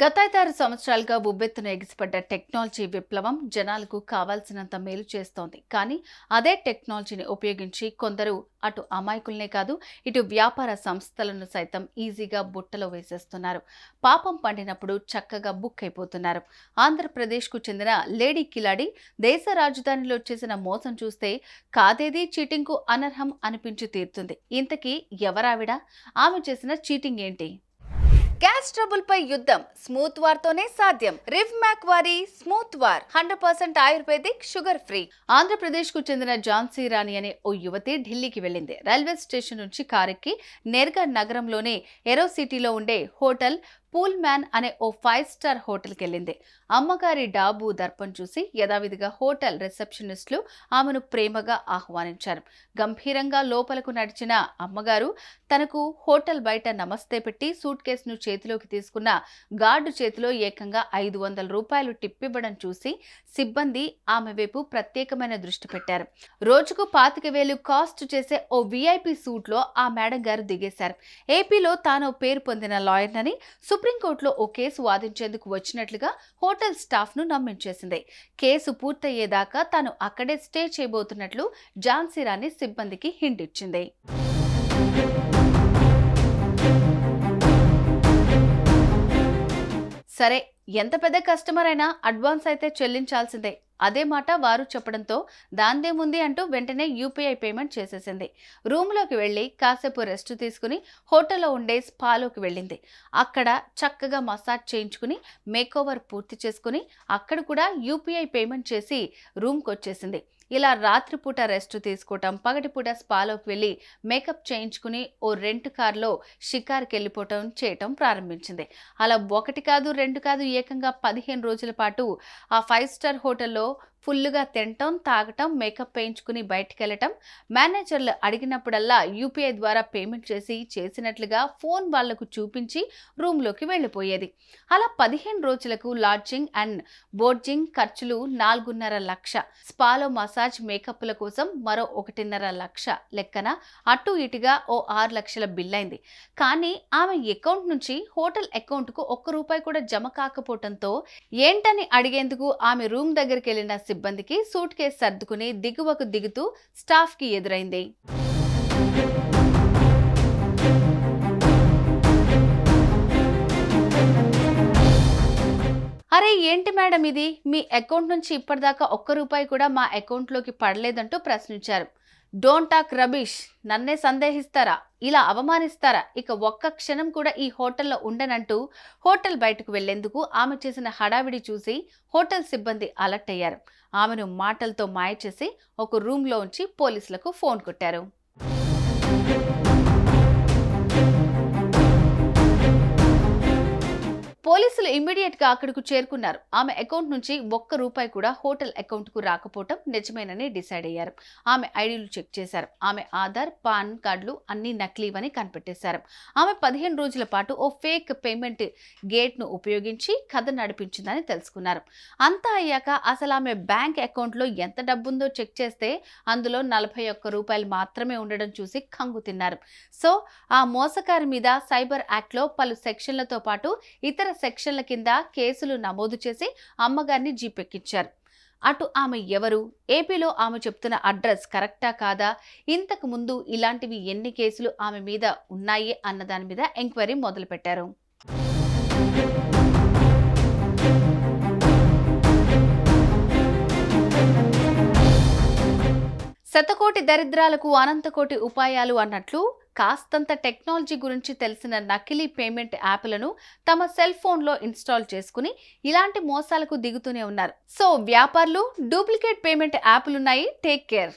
గత 5 సంవత్సరాలుగా ఉబ్బెత్తున ఎగిసిపడ్డ టెక్నాలజీ విప్లవం జనాలకు కావాల్సినంత మేలు చేస్తోంది. కానీ అదే టెక్నాలజీని ఉపయోగించి కొందరు అటు అమాయకులనే కాదు, ఇటు వ్యాపార సంస్థలను సైతం ఈజీగా బుట్టలో వేసేస్తున్నారు. పాపం పండినప్పుడు చక్కగా బుక్ అయిపోతున్నారు. ఆంధ్రప్రదేశ్కు చెందిన లేడీ కిలాడి దేశ రాజధానిలో చేసిన మోసం చూస్తే కాదేది చీటింగ్కు అనర్హం అనిపించి తీరుతుంది. ఇంతకీ ఎవరావిడ? ఆమె చేసిన చీటింగ్ ఏంటి? గ్యాస్ ట్రబుల్ పై యుద్ధం స్మూత్ వార్ తోనే సాధ్యం. రివ్ మ్యాక్ వారి smooth war 100% ayurvedic, sugar free. Andhra Pradesh కు చెందిన ఝాన్సీ రాణి అనే ఓ యువతి ఢిల్లీకి వెళ్ళింది. రైల్వే స్టేషన్ నుంచి కారెక్కి నేరుగా నగరంలోనే ఏరో సిటీలో ఉండే హోటల్ పూల్ మ్యాన్ అనే ఓ 5 స్టార్ హోటల్కి వెళ్ళింది. అమ్మగారి డాబు దర్పం చూసి యథావిధిగా హోటల్ రిసెప్షనిస్టులు ఆమెను ప్రేమగా ఆహ్వానించారు. గంభీరంగా లోపలకు నడిచిన అమ్మగారు తనకు హోటల్ బయట నమస్తే పెట్టి సూట్ కేసును చేతిలోకి తీసుకున్న గార్డు చేతిలో ఏకంగా 500 రూపాయలు టిప్ ఇవ్వడం చూసి సిబ్బంది ఆమె వైపు ప్రత్యేకమైన దృష్టి పెట్టారు. రోజుకు 25,000 కాస్ట్ చేసే ఓ VIP సూట్లో ఆ మేడం గారు దిగేశారు. ఏపీలో తాను పేరు పొందిన లాయర్నని సుప్రీంకోర్టులో ఓ కేసు వాదించేందుకు వచ్చినట్లుగా హోటల్ స్టాఫ్ ను నమ్మించేసింది. కేసు పూర్తయ్యేదాకా తాను అక్కడే స్టే చేయబోతున్నట్లు ఝాన్సీ రాణి సిబ్బందికి హింట్ ఇచ్చింది. సరే, ఎంత పెద్ద కస్టమర్ అయినా అడ్వాన్స్ అయితే చెల్లించాల్సిందే. అదే మాట వారు చెప్పడంతో దాందేముంది అంటూ వెంటనే UPI పేమెంట్ చేసేసింది. రూమ్లోకి వెళ్ళి కాసేపు రెస్ట్ తీసుకుని హోటల్లో ఉండే స్పాలోకి వెళ్ళింది. అక్కడ చక్కగా మసాజ్ చేయించుకుని మేకోవర్ పూర్తి చేసుకుని అక్కడ కూడా UPI పేమెంట్ చేసి రూమ్కి వచ్చేసింది. ఇలా రాత్రిపూట రెస్ట్ తీసుకోవటం, పగటిపూట స్పాలోకి వెళ్ళి మేకప్ చేయించుకుని ఓ రెంట్ కార్లో షికార్కి వెళ్ళిపోవటం చేయటం ప్రారంభించింది. అలా 1 కాదు 2 కాదు ఏకంగా 15 రోజుల పాటు ఆ 5 స్టార్ హోటల్లో ఫుల్లుగా తినటం, తాగటం, మేకప్ వేయించుకుని బయటికి వెళ్ళటం, మేనేజర్లు అడిగినప్పుడల్లా UPI ద్వారా పేమెంట్ చేసినట్లుగా ఫోన్ వాళ్లకు చూపించి రూమ్లోకి వెళ్ళిపోయేది. అలా 15 రోజులకు లాడ్జింగ్ అండ్ బోర్డింగ్ ఖర్చులు 4.5 లక్ష, స్పాలో మసాజ్ మేకప్ల కోసం మరో 1.5 లక్ష లెక్కన అటు ఇటుగా ఓ 6 లక్షల బిల్ అయింది. కానీ ఆమె అకౌంట్ నుంచి హోటల్ అకౌంట్కు ₹1 కూడా జమ కాకపోవడంతో ఏంటని అడిగేందుకు ఆమె రూమ్ దగ్గరికి వెళ్ళిన సిబ్బందికి సూట్ కేసు సర్దుకుని దిగువకు దిగుతూ స్టాఫ్ కి ఎదురైంది. అరే ఏంటి మేడం ఇది, మీ అకౌంట్ నుంచి ఇప్పటిదాకా ₹1 కూడా మా అకౌంట్లోకి పడలేదంటూ ప్రశ్నించారు. డోంట్ టాక్ రబీష్, నన్నే సందేహిస్తారా, ఇలా అవమానిస్తారా, ఇక ఒక్క క్షణం కూడా ఈ హోటల్లో ఉండనంటూ హోటల్ బయటకు వెళ్లేందుకు ఆమె చేసిన హడావిడి చూసి హోటల్ సిబ్బంది అలర్ట్ అయ్యారు. ఆమెను మాటలతో మాయ చేసి ఒక రూమ్లో ఉంచి పోలీసులకు ఫోన్ కొట్టారు. పోలీసులు ఇమ్మీడియట్ గా అక్కడకు చేరుకున్నారు. ఆమె అకౌంట్ నుంచి ₹1 కూడా హోటల్ అకౌంట్ కు రాకపోవటం నిజమేనని డిసైడ్ అయ్యారు. ఆమె ఐడీలు చెక్ చేశారు. ఆమె ఆధార్, పాన్ కార్డులు అన్ని నకిలీవని కనిపెట్టేశారు. ఆమె 15 రోజుల పాటు ఓ ఫేక్ పేమెంట్ గేట్ ను ఉపయోగించి కథ నడిపించిందని తెలుసుకున్నారు. అంతా అయ్యాక అసలు ఆమె బ్యాంక్ అకౌంట్ లో ఎంత డబ్బుందో చెక్ చేస్తే అందులో ₹41 మాత్రమే ఉండడం చూసి కంగు తిన్నారు. సో ఆ మోసకారి మీద సైబర్ యాక్ట్ లో పలు సెక్షన్లతో పాటు ఇతర సెక్షన్ల కింద కేసులు నమోదు చేసి అమ్మగారిని జీపెక్కించారు. అటు ఆమె ఎవరు, ఏపీలో ఆమె చెప్తున్న అడ్రస్ కరెక్టా కాదా, ఇంతకు ముందు ఇలాంటివి ఎన్ని కేసులు ఆమె మీద ఉన్నాయి అన్న దాని మీద ఎంక్వైరీ మొదలుపెట్టారు. శతకోటి దరిద్రాలకు అనంతకోటి ఉపాయాలు అన్నట్లు కాస్తంత టెక్నాలజీ గురించి తెలిసిన నకిలీ పేమెంట్ యాప్లను తమ సెల్ ఫోన్లో ఇన్స్టాల్ చేసుకుని ఇలాంటి మోసాలకు దిగుతూనే ఉన్నారు. సో వ్యాపారులు, డూప్లికేట్ పేమెంట్ యాప్లున్నాయి, టేక్ కేర్.